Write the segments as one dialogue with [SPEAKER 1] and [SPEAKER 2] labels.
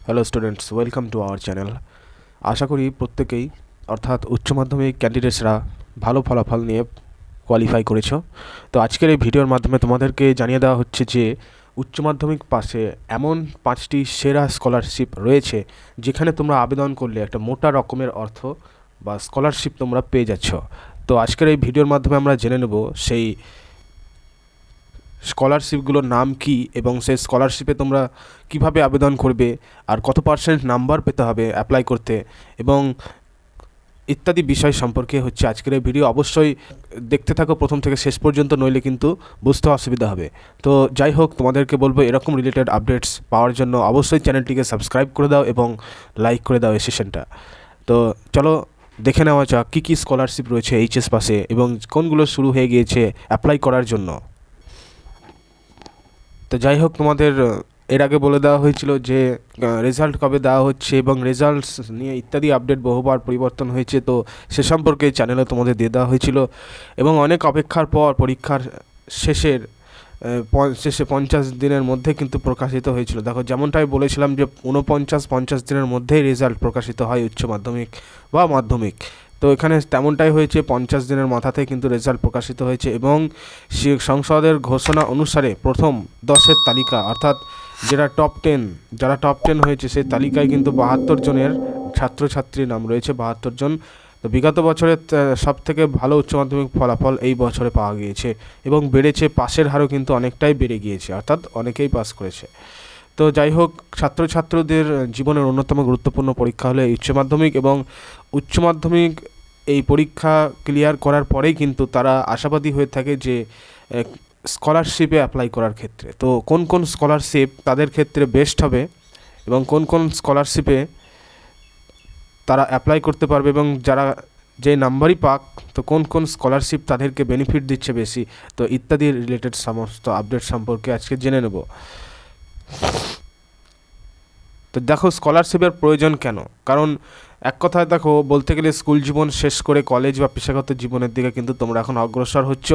[SPEAKER 1] Hello students, welcome to our channel. আশা করি প্রত্যেকেই অর্থাৎ উচ্চ মাধ্যমিক ক্যান্ডিডেটসরা ভালো ফলাফল নিয়ে কোয়ালিফাই করেছো। তো আজকের এই ভিডিওর মাধ্যমে তোমাদেরকে জানিয়ে দেওয়া হচ্ছে যে উচ্চ মাধ্যমিক পাশে এমন 5টি সেরা স্কলারশিপ রয়েছে যেখানে তোমরা আবেদন করলে একটা মোটা রকমের অর্থ বা স্কলারশিপ তোমরা পেয়ে যাচ্ছ। তো আজকের এই ভিডিওর মাধ্যমে আমরা জেনে নেব সেই স্কলারশিপগুলোর নাম কি এবং সেই স্কলারশিপে তোমরা কিভাবে আবেদন করবে, আর কত পার্সেন্ট নাম্বার পেতে হবে অ্যাপ্লাই করতে, এবং ইত্যাদি বিষয় সম্পর্কে হচ্ছে আজকের এই ভিডিও। অবশ্যই দেখতে থাকো প্রথম থেকে শেষ পর্যন্ত, নইলে কিন্তু বুঝতে অসুবিধা হবে। তো যাই হোক, তোমাদেরকে বলবো এরকম রিলেটেড আপডেটস পাওয়ার জন্য অবশ্যই চ্যানেলটিকে সাবস্ক্রাইব করে দাও এবং লাইক করে দাও এই সেশনটা। তো চলো দেখে নেওয়া যাক কী কী স্কলারশিপ রয়েছে এইচএস পাশে এবং কোনগুলো শুরু হয়ে গিয়েছে অ্যাপ্লাই করার জন্য। তো যাই হোক, তোমাদের এর আগে বলে দেওয়া হয়েছিল যে রেজাল্ট কবে দেওয়া হচ্ছে এবং রেজাল্টস নিয়ে ইত্যাদি আপডেট বহুবার পরিবর্তন হয়েছে। তো সে সম্পর্কে চ্যানেলে তোমাদের দিয়ে দেওয়া হয়েছিল এবং অনেক অপেক্ষার পর পরীক্ষার শেষে 50 দিনের মধ্যে কিন্তু প্রকাশিত হয়েছিল। দেখো, যেমনটাই বলেছিলাম যে 49-50 দিনের মধ্যেই রেজাল্ট প্রকাশিত হয় উচ্চ মাধ্যমিক বা মাধ্যমিক। তো এখানে তেমনটাই হয়েছে, 50 দিনের মাথাতে কিন্তু রেজাল্ট প্রকাশিত হয়েছে এবং সংসদের ঘোষণা অনুসারে প্রথম 10-এর তালিকা, অর্থাৎ যারা টপ 10 হয়েছে সেই তালিকায় কিন্তু 72 জনের ছাত্রছাত্রীর নাম রয়েছে, 72 জন। তো বিগত বছরের সবথেকে ভালো উচ্চ মাধ্যমিক ফলাফল এই বছরে পাওয়া গিয়েছে এবং বেড়েছে, পাশের হারও কিন্তু অনেকটাই বেড়ে গিয়েছে, অর্থাৎ অনেকেই পাস করেছে। তো যাই হোক, ছাত্রছাত্রীদের জীবনের অন্যতম গুরুত্বপূর্ণ পরীক্ষা হলো উচ্চ মাধ্যমিক, এবং উচ্চ মাধ্যমিক এই পরীক্ষা ক্লিয়ার করার পরেই কিন্তু তারা আশাবাদী হয়ে থাকে যে স্কলারশিপে অ্যাপ্লাই করার ক্ষেত্রে। তো কোন কোন স্কলারশিপ তাদের ক্ষেত্রে বেস্ট হবে এবং কোন কোন স্কলারশিপে তারা অ্যাপ্লাই করতে পারবে এবং যারা যে নাম্বারই পাক, তো কোন কোন স্কলারশিপ তাদেরকে বেনিফিট দিচ্ছে বেশি, তো ইত্যাদি রিলেটেড সমস্ত আপডেট সম্পর্কে আজকে জেনে নেব। তো দেখো, স্কলারশিপের প্রয়োজন কেন? কারণ এক কথায় দেখো, বলতে গেলে স্কুল জীবন শেষ করে কলেজ বা পেশাগত জীবনের দিকে কিন্তু তোমরা এখন অগ্রসর হচ্ছ,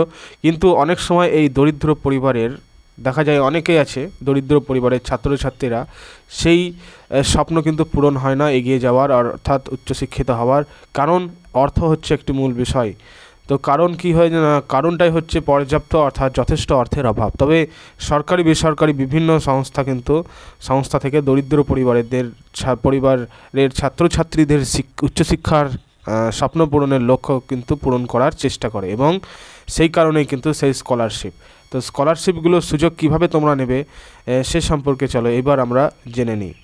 [SPEAKER 1] কিন্তু অনেক সময় এই দরিদ্র পরিবারের দেখা যায়, অনেকেই আছে দরিদ্র পরিবারের ছাত্রছাত্রীরা, সেই স্বপ্ন কিন্তু পূরণ হয় না এগিয়ে যাওয়ার, অর্থাৎ উচ্চশিক্ষিত হওয়ার। কারণ অর্থ হচ্ছে একটি মূল বিষয়। তো কারণ কি হয় না, কারণটাই হচ্ছে পর্যাপ্ত অর্থাৎ যথেষ্ট অর্থের অভাব। তবে সরকারি বেসরকারি বিভিন্ন সংস্থা থেকে দরিদ্র পরিবারের ছাত্রছাত্রীদের উচ্চশিক্ষার স্বপ্ন পূরণের লক্ষ্য কিন্তু পূরণ করার চেষ্টা করে, এবং সেই কারণেই কিন্তু সেই স্কলারশিপ। তো স্কলারশিপগুলোর সুযোগ কিভাবে তোমরা নেবে সে সম্পর্কে চলো এবার আমরা জেনে নিই।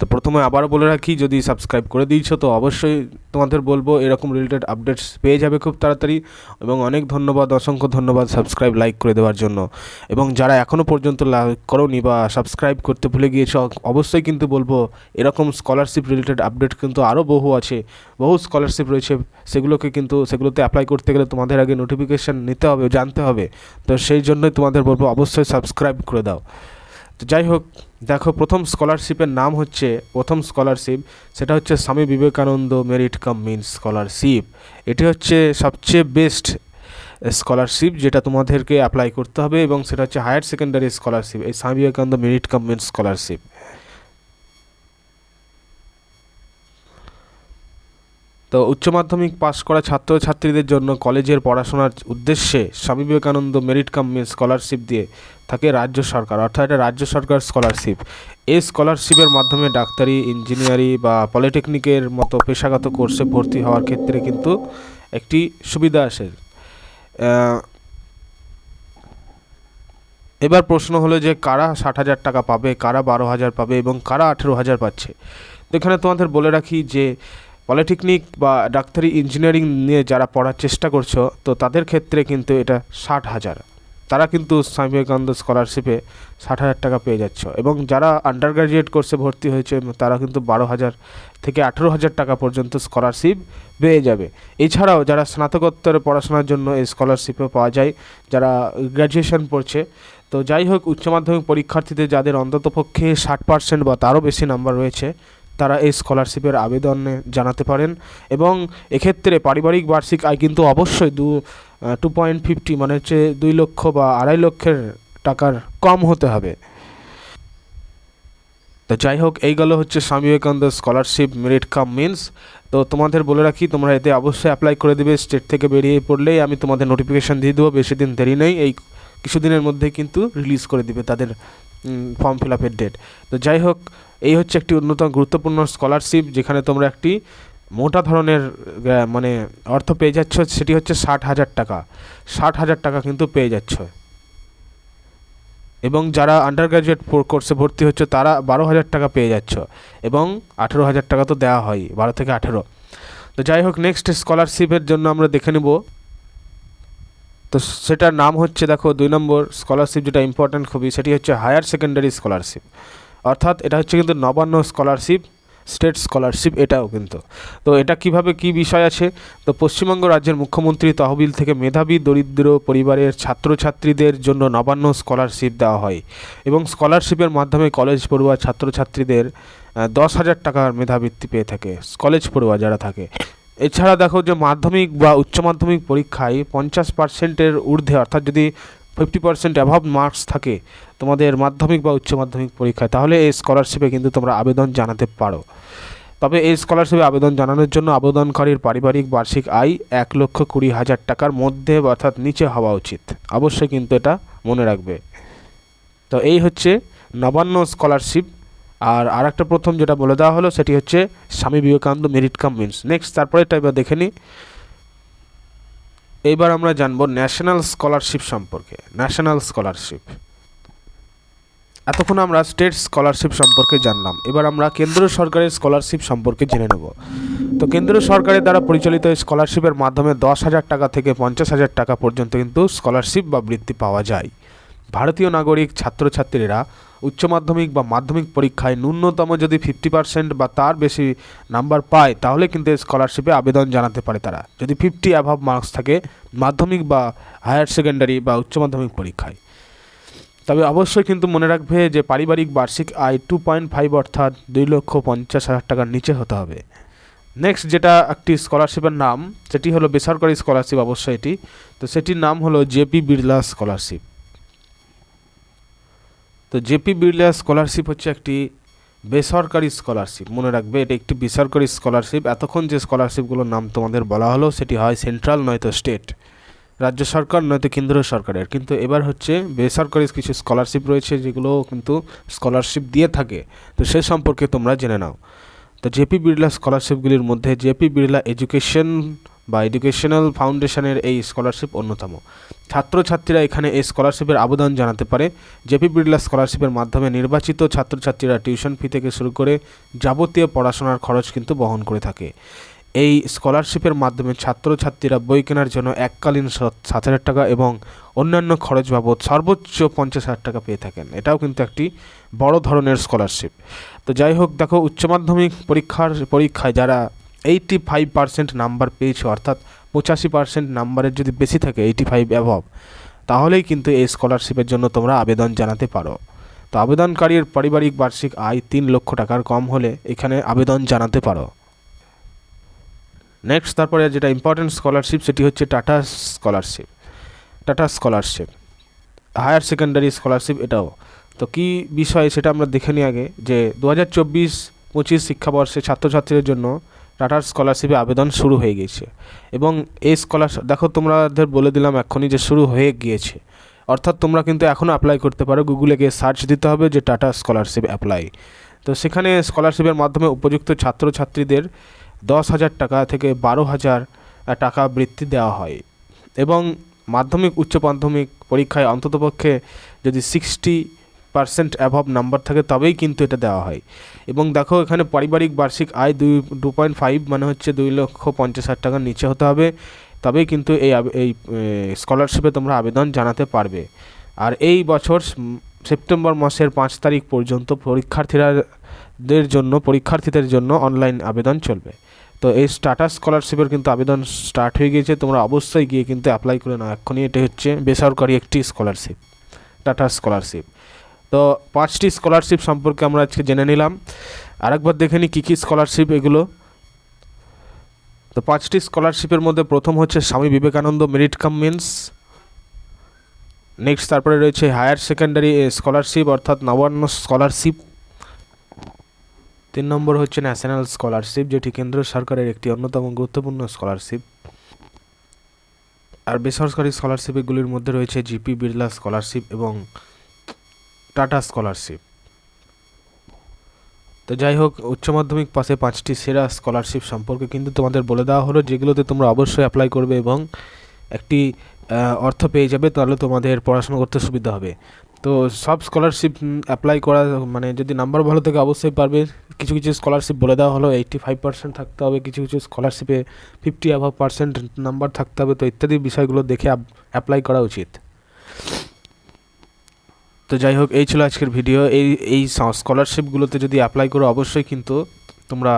[SPEAKER 1] তো প্রথমে আবারও বলে রাখি, যদি সাবস্ক্রাইব করে দিয়েছো তো অবশ্যই তোমাদের বলবো এরকম রিলেটেড আপডেটস পেয়ে যাবে খুব তাড়াতাড়ি। এবং অনেক ধন্যবাদ, অসংখ্য ধন্যবাদ সাবস্ক্রাইব লাইক করে দেওয়ার জন্য। এবং যারা এখনও পর্যন্ত লাইক করোনি বা সাবস্ক্রাইব করতে ভুলে গিয়েছো, অবশ্যই কিন্তু বলবো এরকম স্কলারশিপ রিলেটেড আপডেট কিন্তু আরও বহু স্কলারশিপ রয়েছে, সেগুলোতে অ্যাপ্লাই করতে গেলে তোমাদের আগে নোটিফিকেশান নিতে হবে, জানতে হবে। তো সেই জন্যই তোমাদের বলবো অবশ্যই সাবস্ক্রাইব করে দাও। তো যাই হোক, দেখো, প্রথম স্কলারশিপ সেটা হচ্ছে Swami Vivekananda merit cum means scholarship. এটি হচ্ছে সবচেয়ে বেস্ট স্কলারশিপ যেটা তোমাদেরকে অ্যাপ্লাই করতে হবে, এবং সেটা হচ্ছে হায়ার সেকেন্ডারি স্কলারশিপ, এই Swami Vivekananda merit cum means scholarship. তো উচ্চ মাধ্যমিক পাস করা ছাত্রছাত্রীদের জন্য কলেজের পড়াশোনার উদ্দেশ্যে Swami Vivekananda merit cum means scholarship দিয়ে থাকে রাজ্য সরকার, অর্থাৎ এটা রাজ্য সরকার স্কলারশিপ। এই স্কলারশিপের মাধ্যমে ডাক্তারি, ইঞ্জিনিয়ারিং বা পলিটেকনিকের মতো পেশাগত কোর্সে ভর্তি হওয়ার ক্ষেত্রে কিন্তু একটি সুবিধা আসে। এবার প্রশ্ন হলো যে কারা 60,000 টাকা পাবে, কারা 12,000 পাবে এবং কারা 18,000 পাচ্ছে। তো এখানে তোমাদের বলে রাখি যে পলিটেকনিক বা ডাক্তারি, ইঞ্জিনিয়ারিং নিয়ে যারা পড়ার চেষ্টা করছো, তো তাদের ক্ষেত্রে কিন্তু এটা 60,000, তারা কিন্তু স্বামী বিবেকানন্দ স্কলারশিপে 60,000 টাকা পেয়ে যাচ্ছ। এবং যারা আন্ডার গ্র্যাজুয়েট কোর্সে ভর্তি হয়েছে তারা কিন্তু 12,000 থেকে 18,000 টাকা পর্যন্ত স্কলারশিপ পেয়ে যাবে। এছাড়াও যারা স্নাতকোত্তর পড়াশোনার জন্য এই স্কলারশিপও পাওয়া যায়, যারা গ্র্যাজুয়েশন পড়ছে। তো যাই হোক, উচ্চ মাধ্যমিক পরীক্ষার্থীদের যাদের অন্ততপক্ষে 60% বা তারও বেশি নাম্বার রয়েছে, তারা এই স্কলারশিপের আবেদনে জানাতে পারেন। এবং এক্ষেত্রে পারিবারিক বার্ষিক আয় কিন্তু অবশ্যই 2.50 মানে হচ্ছে 2 লক্ষ বা 2.5 লক্ষের টাকার কম হতে হবে। তো যাই হোক, এইগুলো হচ্ছে Swami Vivekananda scholarship merit cum means. তো তোমাদের বলে রাখি, তোমরা এতে অবশ্যই অ্যাপ্লাই করে দেবে। স্টেট থেকে বেরিয়ে পড়লেই আমি তোমাদের নোটিফিকেশান দিয়ে দেবো, বেশি দিন দেরি নেই, এই কিছুদিনের মধ্যে কিন্তু রিলিজ করে দিবে তাদের ফর্ম ফিল আপের ডেট। তো যাই হোক, এই হচ্ছে একটি অন্যতম গুরুত্বপূর্ণ স্কলারশিপ, যেখানে তোমরা একটি মোটা ধরনের মানে অর্থ পেয়ে যাচ্ছ, সেটি হচ্ছে 60,000 টাকা। 60,000 টাকা কিন্তু পেয়ে যাচ্ছ। এবং যারা আন্ডার গ্র্যাজুয়েট কোর্সে ভর্তি হচ্ছে তারা 12,000 টাকা পেয়ে যাচ্ছ, এবং 18,000 টাকা তো দেওয়া হয়, 12 থেকে 18। তো যাই হোক, নেক্সট স্কলারশিপের জন্য আমরা দেখে নেব। তো সেটার নাম হচ্ছে, দেখো 2 নম্বর স্কলারশিপ যেটা ইম্পর্ট্যান্ট খুবই, সেটি হচ্ছে হায়ার সেকেন্ডারি স্কলারশিপ। অর্থাৎ এটা হচ্ছে কিন্তু নবান্ন স্কলারশিপ, স্টেট স্কলারশিপ এটাও কিন্তু। তো এটা কিভাবে কি বিষয় আছে, তো পশ্চিমবঙ্গ রাজ্যের মুখ্যমন্ত্রী তহবিল থেকে মেধাবী দরিদ্র পরিবারের ছাত্রছাত্রীদের জন্য নবান্ন স্কলারশিপ দেওয়া হয়, এবং স্কলারশিপের মাধ্যমে কলেজ পড়ুয়া ছাত্রছাত্রীদের 10,000 টাকার মেধাবৃত্তি পেয়ে থাকে, কলেজ পড়ুয়া যারা থাকে। এছাড়া দেখো যে মাধ্যমিক বা উচ্চ মাধ্যমিক পরীক্ষায় 50%-এর ঊর্ধ্বে, অর্থাৎ যদি 50% অ্যাভাব মার্কস থাকে তোমাদের মাধ্যমিক বা উচ্চ মাধ্যমিক পরীক্ষায়, তাহলে এই স্কলারশিপে কিন্তু তোমরা আবেদন জানাতে পারো। তবে এই স্কলারশিপে আবেদন জানানোর জন্য আবেদনকারীর পারিবারিক বার্ষিক আয় 1,20,000 টাকার মধ্যে অর্থাৎ নিচে হওয়া উচিত, অবশ্যই কিন্তু এটা মনে রাখবে। তো এই হচ্ছে নবান্ন স্কলারশিপ। আর আরেকটা প্রথম যেটা বলে দেওয়া হলো সেটি হচ্ছে Swami Vivekananda merit cum means. Next, তারপরে এটা এবার দেখে নিই। এইবার আমরা জানবো ন্যাশনাল স্কলারশিপ সম্পর্কে। ন্যাশনাল স্কলারশিপ, এতক্ষণ আমরা স্টেট স্কলারশিপ সম্পর্কে জানলাম, এবার আমরা কেন্দ্র সরকারের স্কলারশিপ সম্পর্কে জেনে নেব। তো কেন্দ্র সরকারের দ্বারা পরিচালিত স্কলারশিপের মাধ্যমে 10,000 টাকা থেকে 50,000 টাকা পর্যন্ত কিন্তু স্কলারশিপ বা বৃত্তি পাওয়া যায়। ভারতীয় নাগরিক ছাত্রছাত্রীরা উচ্চ মাধ্যমিক বা মাধ্যমিক পরীক্ষায় ন্যূনতম যদি 50% বা তার বেশি নাম্বার পায়, তাহলে কিন্তু স্কলারশিপে আবেদন জানাতে পারে তারা, যদি 50 অ্যাভাব মার্কস থাকে মাধ্যমিক বা হায়ার সেকেন্ডারি বা উচ্চ মাধ্যমিক পরীক্ষায়। তবে অবশ্যই কিন্তু মনে রাখবে যে পারিবারিক বার্ষিক আয় 2.5 অর্থাৎ 2,50,000 টাকার নিচে হতে হবে। নেক্সট যেটা একটি স্কলারশিপের নাম, সেটি হলো বেসরকারি স্কলারশিপ, অবশ্যই এটি। তো সেটির নাম হলো জেপি বিড়লা স্কলারশিপ। তো জেপি বিড়লা স্কলারশিপ হচ্ছে একটি বেসরকারি স্কলারশিপ, মনে রাখবে এটা একটি বেসরকারি স্কলারশিপ। এতক্ষণ যে স্কলারশিপগুলোর নাম তোমাদের বলা হলো সেটি হয় সেন্ট্রাল নয়তো স্টেট, রাজ্য সরকার নয়তো কেন্দ্র সরকারের, কিন্তু এবার হচ্ছে বেসরকারি কিছু স্কলারশিপ রয়েছে যেগুলো কিন্তু স্কলারশিপ দিয়ে থাকে, তো সে সম্পর্কে তোমরা জেনে নাও। তো জেপি বিড়লা স্কলারশিপগুলির মধ্যে জেপি বিড়লা এডুকেশন বা এডুকেশনাল ফাউন্ডেশনের এই স্কলারশিপ অন্যতম। ছাত্রছাত্রীরা এখানে এই স্কলারশিপের আবেদন জানাতে পারে। জেপি বিড়লা স্কলারশিপের মাধ্যমে নির্বাচিত ছাত্রছাত্রীরা টিউশন ফি থেকে শুরু করে যাবতীয় পড়াশোনার খরচ কিন্তু বহন করে থাকে। এই স্কলারশিপের মাধ্যমে ছাত্রছাত্রীরা বই কেনার জন্য এককালীন 7,000 টাকা এবং অন্যান্য খরচ বাবদ সর্বোচ্চ 50,000 টাকা পেয়ে থাকেন। এটাও কিন্তু একটি বড় ধরনের স্কলারশিপ। তো যাই হোক, দেখো উচ্চ মাধ্যমিক পরীক্ষায় যারা 85% নাম্বার পেয়েছে, অর্থাৎ 85% নাম্বারের যদি বেশি থাকে 85 অ্যাভব, তাহলেই কিন্তু এই স্কলারশিপের জন্য তোমরা আবেদন জানাতে পারো। তো আবেদনকারীর পারিবারিক বার্ষিক আয় 3 লক্ষ টাকার কম হলে এখানে আবেদন জানাতে পারো। নেক্সট, তারপরে যেটা ইম্পর্টেন্ট স্কলারশিপ সেটি হচ্ছে Tata scholarship. Tata scholarship higher secondary scholarship এটাও। তো কি বিষয় সেটা আমরা দেখে নিই আগে, যে 2024-25 শিক্ষাবর্ষে ছাত্রছাত্রীদের জন্য টাটার স্কলারশিপে আবেদন শুরু হয়ে গিয়েছে। এবং এই স্কলারশিপ দেখো তোমাদের বলে দিলাম এখনই যে শুরু হয়ে গিয়েছে, অর্থাৎ তোমরা কিন্তু এখনও অ্যাপ্লাই করতে পারো। গুগলে গিয়ে সার্চ দিতে হবে যে টাটা স্কলারশিপ অ্যাপ্লাই। তো সেখানে স্কলারশিপের মাধ্যমে উপযুক্ত ছাত্রছাত্রীদের 10,000 টাকা থেকে 12,000 টাকা বৃত্তি দেওয়া হয়, এবং মাধ্যমিক উচ্চ মাধ্যমিক পরীক্ষায় অন্ততপক্ষে যদি 60% অ্যাভব নাম্বার থাকে তবেই কিন্তু এটা দেওয়া হয়। এবং দেখো এখানে পারিবারিক বার্ষিক আয় 2.5 মানে হচ্ছে 2,50,000 টাকার নিচে হতে হবে, তবেই কিন্তু এই স্কলারশিপে তোমরা আবেদন জানাতে পারবে। আর এই বছর সেপ্টেম্বর মাসের 5 তারিখ পর্যন্ত পরীক্ষার্থীদের জন্য অনলাইন আবেদন চলবে। তো এই টাটা স্কলারশিপের কিন্তু আবেদন স্টার্ট হয়ে গিয়েছে, তোমরা অবশ্যই গিয়ে কিন্তু অ্যাপ্লাই করে নাও এক্ষুনি। এটা হচ্ছে বেসরকারি একটি স্কলারশিপ, টাটা স্কলারশিপ। তো 5টি স্কলারশিপ সম্পর্কে আমরা আজকে জেনে নিলাম। আরেকবার দেখে নিই কী কী স্কলারশিপ এগুলো। তো 5টি স্কলারশিপের মধ্যে প্রথম হচ্ছে Swami Vivekananda merit cum means. Next, তারপরে রয়েছে হায়ার সেকেন্ডারি স্কলারশিপ অর্থাৎ নবান্ন স্কলারশিপ। 3 নম্বর হচ্ছে ন্যাশনাল স্কলারশিপ, যেটি কেন্দ্র সরকারের একটি অন্যতম গুরুত্বপূর্ণ স্কলারশিপ। আর বেসরকারি স্কলারশিপগুলির মধ্যে রয়েছে জিপি বিড়লা স্কলারশিপ এবং টাটা স্কলারশিপ। তো যাই হোক, উচ্চ মাধ্যমিক পাশে 5টি সেরা স্কলারশিপ সম্পর্কে কিন্তু তোমাদের বলে দেওয়া হলো, যেগুলোতে তোমরা অবশ্যই অ্যাপ্লাই করবে এবং একটি অর্থ পেয়ে যাবে, তাহলে তোমাদের পড়াশোনা করতে সুবিধা হবে। তো সব স্কলারশিপ অ্যাপ্লাই করা মানে যদি নাম্বার ভালো থাকে অবশ্যই পারবে। কিছু কিছু স্কলারশিপ বলে দেওয়া হলো 85% থাকতে হবে, কিছু কিছু স্কলারশিপে 50% নাম্বার থাকতে হবে, তো ইত্যাদি বিষয়গুলো দেখে অ্যাপ্লাই করা উচিত। তো যাই হোক, এই ছিল আজকের ভিডিও। এই স্কলারশিপগুলোতে যদি অ্যাপ্লাই করো অবশ্যই কিন্তু তোমরা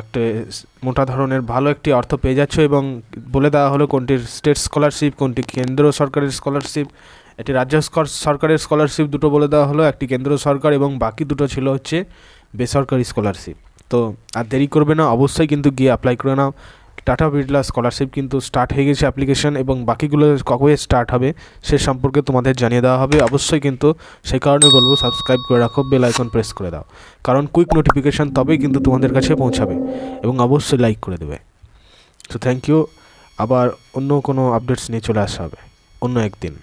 [SPEAKER 1] একটা মোটা ধরনের ভালো একটি অর্থ পেয়ে যাচ্ছ, এবং বলে দেওয়া হলো কোনটি স্টেট স্কলারশিপ, কোনটি কেন্দ্র সরকারের স্কলারশিপ। এটি রাজ্য সরকারের স্কলারশিপ দুটো বলে দেওয়া হলো, একটি কেন্দ্র সরকার এবং বাকি দুটো ছিল হচ্ছে বেসরকারি স্কলারশিপ। তো আর দেরি করবে না, অবশ্যই কিন্তু গিয়ে অ্যাপ্লাই করে নাও। টাটা বিড়লা স্কলারশিপ কিন্তু স্টার্ট হয়ে গেছে অ্যাপ্লিকেশন, এবং বাকিগুলো কবে স্টার্ট হবে সে সম্পর্কে তোমাদের জানিয়ে দেওয়া হবে। অবশ্যই কিন্তু সেই কারণে বলবো সাবস্ক্রাইব করে রাখো, বেল আইকন প্রেস করে দাও, কারণ কুইক নোটিফিকেশান তবেই কিন্তু তোমাদের কাছে পৌঁছাবে, এবং অবশ্যই লাইক করে দেবে। So thank you. আবার অন্য কোনো আপডেটস নিয়ে চলে আসা হবে অন্য একদিন।